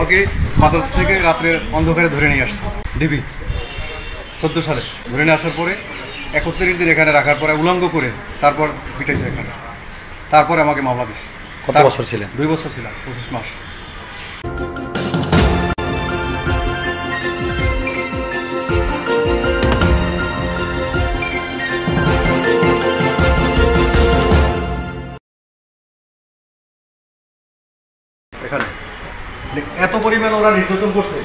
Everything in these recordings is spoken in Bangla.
আমাকে মাদ্রাসা থেকে রাত্রে অন্ধকারে ধরে নিয়ে আসছে ডিবি 14 সালে। ধরে নিয়ে আসার পরে 31 দিন এখানে রাখার পরে উলঙ্গ করে তারপর পিটাইছে এখানে, তারপরে আমাকে মামলা দিছে। কত বছর ছিলেন? 2 বছর ছিলাম, 25 মাস। এখানে এত পরিমাণ ওরা নির্যাতন করছে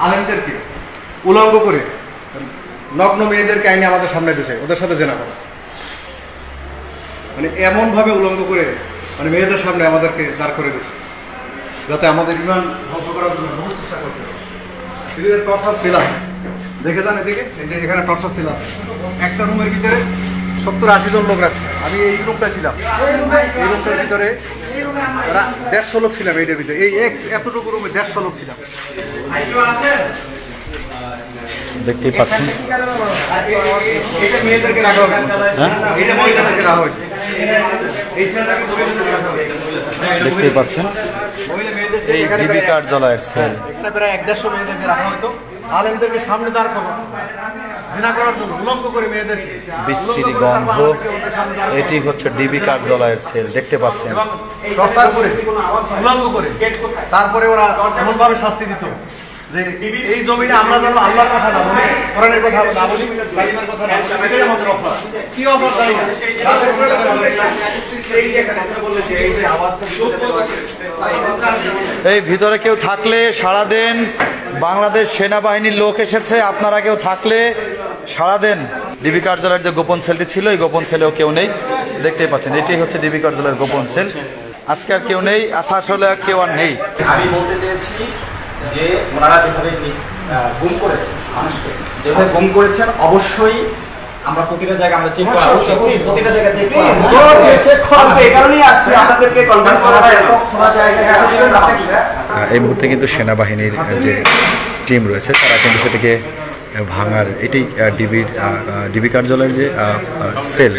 আলেমদেরকে, উলঙ্গ করে নগ্ন মেয়েদেরকে আইনে আমাদের সামনে দিয়েছে, ওদের সাথে জেনা করে, মানে এমন ভাবে উলঙ্গ করে মানে মেয়েদের সামনে আমাদেরকে দাঁড় করে দিয়েছে, যাতে আমাদের ইমান ধ্বংস করার জন্য বহু চেষ্টা করছে। টর্চার ছিলাম, দেখে যান এদিকে, এখানে টর্চার ছিলাম। একটা রুমের ভিতরে 70-80 জন লোক রাখছে। আমি এই রুমটায় ছিলাম, এই রুমটার ভিতরে 150 লোক ছিলাম। এইটার ভিতরে এই এতটুকু রুমে 150 লোক ছিলাম। দেখতেই পাচ্ছেন এটা মেয়েদেরকে রাখা হয়েছে, এটা মহিলাদেরকে রাখা হয়েছে, দেখতেই পাচ্ছেন এই ডিবি কার্যালয়ের সেল। প্রায় 150 মেয়েদেরকে রাখা হতো আলেমদেরকে সামনে দাঁড় করার জন্য, উলঙ্গ করে মেয়েদেরকে, বিশ্রী গন্ধ। এটি হচ্ছে ডিবি কার্যালয়ের সেল, দেখতে পাচ্ছেন। উলঙ্গ করে তারপরে ওরা এমন ভাবে শাস্তি দিত যে এই জমিনে আমরা যেন আল্লাহর কথা না বলি, কোরআনের কথা না বলি, কালিমার কথা না বলি, এটাই আমাদের অপরাধ। কি অপরাধ তাই না? এই ভিতরে কেউ থাকলে সাড়া দেন। বাংলাদেশ সেনাবাহিনীর লোক এসেছে, আপনারা কেউ থাকলে সাড়া দেন। ডিবি কার্যালয়ের যে গোপন সেলটি ছিল, এই গোপন সেলেও কেউ নেই, দেখতেই পাচ্ছেন। এটি হচ্ছে ডিবি কার্যালয়ের গোপন সেল। আজকে আর কেউ নেই, আসলে কেউ আর নেই। আমি বলতে চেয়েছি যে ওনারা যেভাবে গুম করেছেন, মানুষকে যেভাবে গুম করেছেন, অবশ্যই আমরা প্রতিটা জায়গায় আমরা চেক করা উচিত, প্রতিটা জায়গায় চেক করা উচিত। এই কারণেই আসছে আপনাদেরকে কনফারেন্স করা হয়, এত খোলা জায়গায়। এই মুহূর্তে কিন্তু সেনাবাহিনীর যে টিম রয়েছে তারা কিন্তু সেটাকে ভাঙার, এটি ডিবি কার্যালয়ের যে সেল,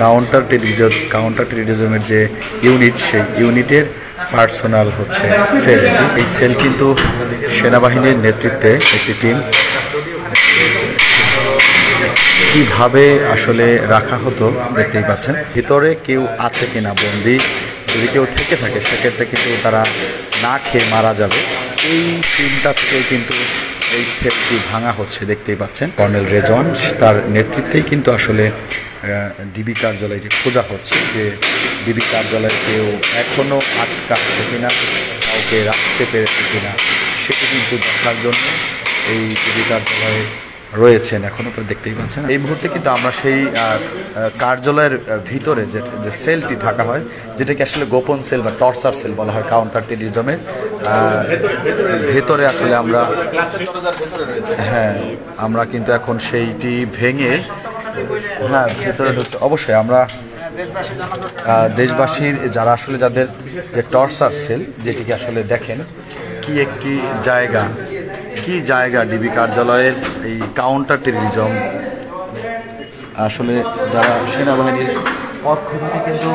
কাউন্টার টেররিজমের যে ইউনিট, সেই ইউনিটের পার্সোনাল হচ্ছে সেল। এই সেল কিন্তু সেনাবাহিনীর নেতৃত্বে একটি টিম। কিভাবে আসলে রাখা হতো দেখতেই পাচ্ছেন। ভিতরে কেউ আছে কিনা বন্দি, যদি কেউ থেকে থাকে সেক্ষেত্রে কিন্তু তারা না খেয়ে মারা যাবে। এই টিমটা থেকে কিন্তু এই সেলটি ভাঙা হচ্ছে, দেখতেই পাচ্ছেন। কর্নেল রেজওয়ান, তার নেতৃত্বেই কিন্তু আসলে ডিবি কার্যালয়টি খোঁজা হচ্ছে, যে ডিবি কার্যালয়ে কেউ এখনও আটকাচ্ছে কিনা, কাউকে রাখতে পেরেছে কিনা, সেটি কিন্তু দেখার জন্য এই ডিবি কার্যালয়ে রয়েছেন এখনও, দেখতেই পাচ্ছেন। এই মুহূর্তে কিন্তু আমরা সেই কার্যালয়ের ভিতরে যে সেলটি থাকা হয়, যেটাকে আসলে গোপন সেল বা টর্চার সেল বলা হয় কাউন্টার টেররিজমের, ভেতরে আসলে আমরা, হ্যাঁ, আমরা কিন্তু এখন সেইটি ভেঙে, হ্যাঁ, ভেতরে ঢুকছে। অবশ্যই আমরা দেশবাসীর যারা আসলে যাদের যে টর্চার সেল, যেটিকে আসলে দেখেন কি একটি জায়গা, কি জায়গা ডিবি কার্যালয়ের এই কাউন্টার টেররিজম। আসলে যারা সেনাবাহিনীর পক্ষ থেকে কিন্তু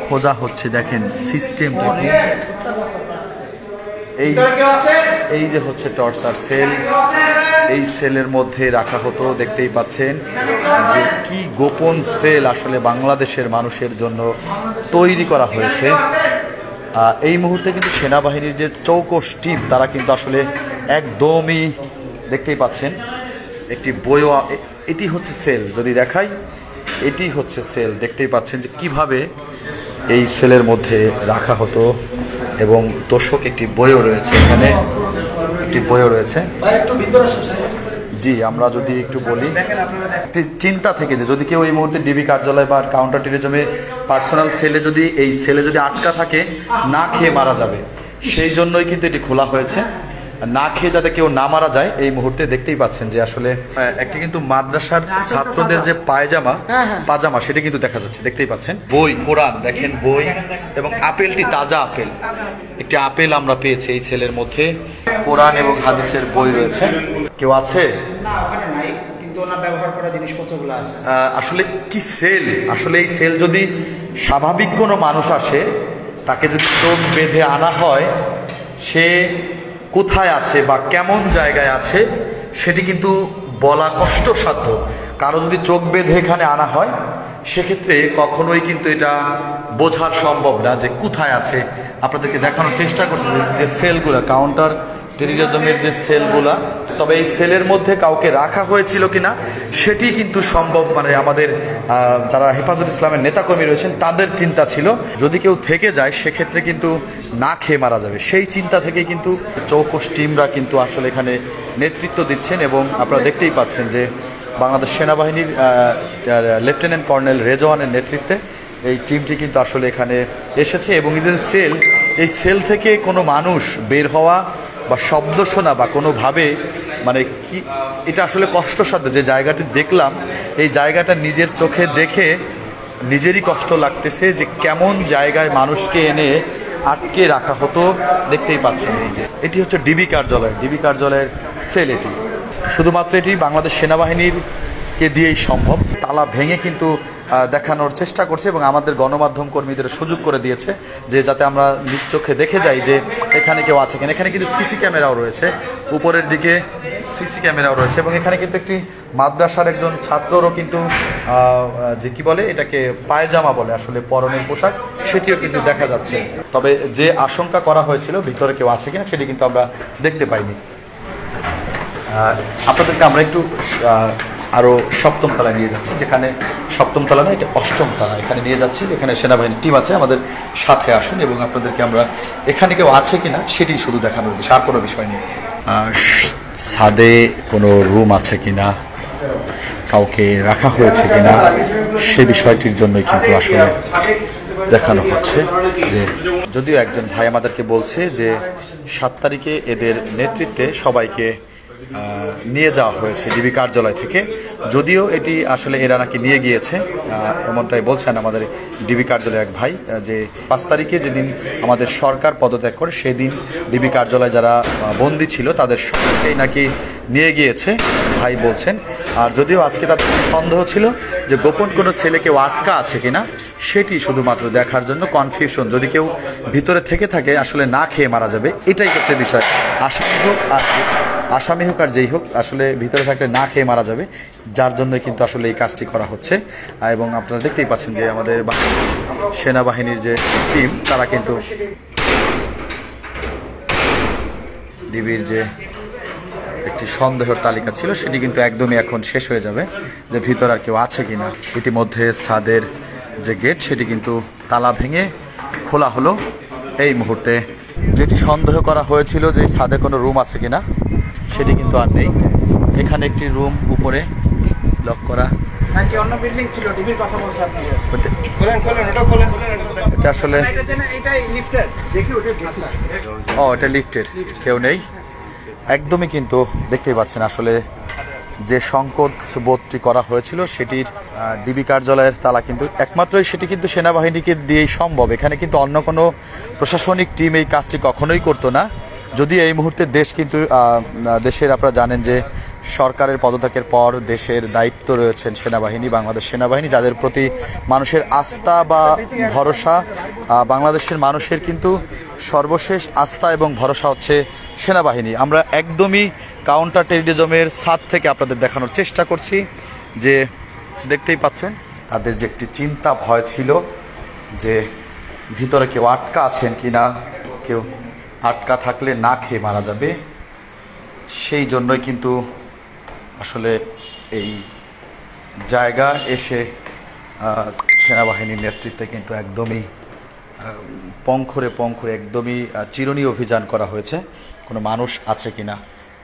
খোঁজা হচ্ছে, দেখেন সিস্টেমটা কি। এই যে হচ্ছে টর্চার সেল, এই সেলের মধ্যে রাখা হতো, দেখতেই পাচ্ছেন যে কি গোপন সেল আসলে বাংলাদেশের মানুষের জন্য তৈরি করা হয়েছে। এই মুহূর্তে কিন্তু সেনাবাহিনীর যে চৌকস টিম, তারা কিন্তু আসলে একদমই, দেখতেই পাচ্ছেন একটি বইও, এটি হচ্ছে সেল, যদি দেখাই এটি হচ্ছে সেল, দেখতেই পাচ্ছেন যে কিভাবে এই সেলের মধ্যে রাখা হতো। এবং দর্শক একটি বইও রয়েছে, এখানে একটি বইও রয়েছে। জি, আমরা যদি একটু বলি, চিন্তা থেকে যে যদি কেউ এই মুহূর্তে ডিবি কার্যালয় বা কাউন্টার টেররিজমে পার্সোনাল সেলে যদি এই সেলে যদি আটকা থাকে, না খেয়ে মারা যাবে, সেই জন্যই কিন্তু এটি খোলা হয়েছে, না খেয়ে যাতে কেউ না মারা যায়। এই মুহূর্তে দেখতেই পাচ্ছেন যে আসলে একটি কিন্তু মাদ্রাসার ছাত্রদের যে পাজামা সেটা কিন্তু দেখা যাচ্ছে, দেখতেই পাচ্ছেন। বই, কোরআন, দেখেন বই, এবং আপেলটি তাজা আপেল, একটি আপেল আমরা পেয়েছি এই সেলের মধ্যে। কোরআন এবং হাদিসের বই রয়েছে। কেউ আছে? আসলে কি সেল, আসলে এই সেল যদি স্বাভাবিক কোনো মানুষ আসে, তাকে যদি চোখ বেঁধে আনা হয়, সে কোথায় আছে বা কেমন জায়গায় আছে সেটি কিন্তু বলা কষ্টসাধ্য। কারো যদি চোখ বেঁধে এখানে আনা হয় সেক্ষেত্রে কখনোই কিন্তু এটা বোঝা সম্ভব না যে কোথায় আছে। আপনাদেরকে দেখানোর চেষ্টা করছি যে সেলগুলো, কাউন্টার টেররিজমের যে সেলগুলা, তবে এই সেলের মধ্যে কাউকে রাখা হয়েছিল কিনা সেটি কিন্তু সম্ভব, মানে আমাদের যারা হেফাজত ইসলামের নেতাকর্মী রয়েছেন তাদের চিন্তা ছিল যদি কেউ থেকে যায় সেক্ষেত্রে কিন্তু না খেয়ে মারা যাবে। সেই চিন্তা থেকে কিন্তু চৌকস টিমরা কিন্তু আসলে এখানে নেতৃত্ব দিচ্ছেন এবং আপনারা দেখতেই পাচ্ছেন যে বাংলাদেশ সেনাবাহিনীর লেফটেন্যান্ট কর্নেল রেজওয়ানের নেতৃত্বে এই টিমটি কিন্তু আসলে এখানে এসেছে এবং এই সেল থেকে কোনো মানুষ বের হওয়া বা শব্দ শোনা বা কোনোভাবে মানে কি এটা আসলে কষ্টসাধ্য। যে জায়গাটি দেখলাম এই জায়গাটা নিজের চোখে দেখে নিজেরই কষ্ট লাগতেছে যে কেমন জায়গায় মানুষকে এনে আটকে রাখা হতো। দেখতেই পাচ্ছেন এই যে এটি হচ্ছে ডিবি কার্যালয়ের সেল। এটি শুধুমাত্র এটি বাংলাদেশ সেনাবাহিনীর কে দিয়েই সম্ভব। তালা ভেঙে কিন্তু দেখানোর চেষ্টা করছে এবং আমাদের গণমাধ্যম কর্মীদের সুযোগ করে দিয়েছে যে যাতে আমরা নিজ চোখে দেখে যাই যে এখানে কেউ আছে কিনা। এখানে কিন্তু সিসি ক্যামেরাও রয়েছে, উপরের দিকে সিসি ক্যামেরাও রয়েছে এবং এখানে কিন্তু একটি মাদ্রাসার একজন ছাত্ররও কিন্তু যে কি বলে এটাকে পায়জামা বলে আসলে পরনের পোশাক, সেটিও কিন্তু দেখা যাচ্ছে। তবে যে আশঙ্কা করা হয়েছিল ভিতরে কেউ আছে কিনা সেটি কিন্তু আমরা দেখতে পাইনি। আপনাদেরকে আমরা একটু আরও সপ্তম তলায় নিয়ে যাচ্ছি, যেখানে সপ্তম তলা না, এটা অষ্টম তলা, এখানে নিয়ে যাচ্ছি। এখানে সেনাবাহিনীর টিম আছে, আমাদের সাথে আসুন এবং আপনাদেরকে আমরা এখানে কেউ আছে কিনা সেটি শুধু দেখানোর বিষয়, আর কোনো বিষয় নেই। ছাদে কোনো রুম আছে কিনা, কাউকে রাখা হয়েছে কিনা সে বিষয়টির জন্যই কিন্তু আসলে দেখানো হচ্ছে। যে যদিও একজন ভাই আমাদেরকে বলছে যে 7 তারিখে এদের নেতৃত্বে সবাইকে নিয়ে যাওয়া হয়েছে ডিবি কার্যালয় থেকে, যদিও এটি আসলে এরা নাকি নিয়ে গিয়েছে এমনটাই বলছেন আমাদের ডিবি কার্যালয়ের এক ভাই, যে 5 তারিখে যেদিন আমাদের সরকার পদত্যাগ করে সেদিন ডিবি কার্যালয়ে যারা বন্দী ছিল তাদের সবাইকেই নাকি নিয়ে গিয়েছে ভাই বলছেন। আর যদিও আজকে তাদের সন্দেহ ছিল যে গোপন কোনো ছেলে কেউ আটকা আছে কিনা সেটি শুধুমাত্র দেখার জন্য, কনফিউশন, যদি কেউ ভিতরে থেকে থাকে আসলে না খেয়ে মারা যাবে, এটাই হচ্ছে বিষয়। আসামি হোক আর যেই হোক আসলে ভিতরে থাকলে না খেয়ে মারা যাবে, যার জন্য কিন্তু আসলে এই কাজটি করা হচ্ছে। এবং আপনারা দেখতেই পাচ্ছেন যে আমাদের সেনাবাহিনীর যে টিম তারা কিন্তু ডিবির যে একটি সন্দেহের তালিকা ছিল সেটি কিন্তু একদমই এখন শেষ হয়ে যাবে, যে ভিতর আর কেউ আছে কিনা। ইতিমধ্যে ছাদের যে গেট সেটি কিন্তু তালা ভেঙে খোলা হলো এই মুহূর্তে। যেটি সন্দেহ করা হয়েছিল যে ছাদে কোনো রুম আছে কিনা সেটি কিন্তু আর নেই। এখানে একটি রুম উপরে লক করা, নাকি অন্য বিল্ডিং ছিল, টিভির কথা বলছে আপনি। এটা আসলে এটাই লিফটের, দেখি ওটা এটা লিফটের, কেউ নেই একদমই। কিন্তু দেখতেই পাচ্ছেন আসলে যে সংকট বোধটি করা হয়েছিল সেটির ডিবি কার্যালয়ের তালা কিন্তু একমাত্রই সেটি কিন্তু সেনাবাহিনীকে দিয়েই সম্ভব। এখানে কিন্তু অন্য কোনো প্রশাসনিক টিম এই কাজটি কখনোই করতো না। যদি এই মুহূর্তে দেশ কিন্তু দেশের, আপনারা জানেন যে সরকারের পদত্যাগের পর দেশের দায়িত্ব রয়েছেন সেনাবাহিনী, বাংলাদেশ সেনাবাহিনী, যাদের প্রতি মানুষের আস্থা বা ভরসা, বাংলাদেশের মানুষের কিন্তু সর্বশেষ আস্থা এবং ভরসা হচ্ছে সেনাবাহিনী। আমরা একদমই কাউন্টার টেররিজমের ছাদ থেকে আপনাদের দেখানোর চেষ্টা করছি যে দেখতেই পাচ্ছেন তাদের যে একটি চিন্তা ভয় ছিল যে ভিতরে কেউ আটকা আছেন কিনা, কেউ আটকা থাকলে না খেয়ে মারা যাবে, সেই জন্যই কিন্তু আসলে এই জায়গা এসে সেনাবাহিনীর নেতৃত্বে কিন্তু একদমই পঙ্খরে একদমই চিরুনি অভিযান করা হয়েছে কোনো মানুষ আছে কিনা,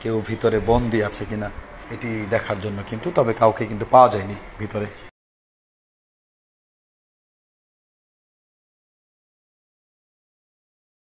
কেউ ভিতরে বন্দী আছে কিনা এটি দেখার জন্য কিন্তু। তবে কাউকে কিন্তু পাওয়া যায়নি ভিতরে।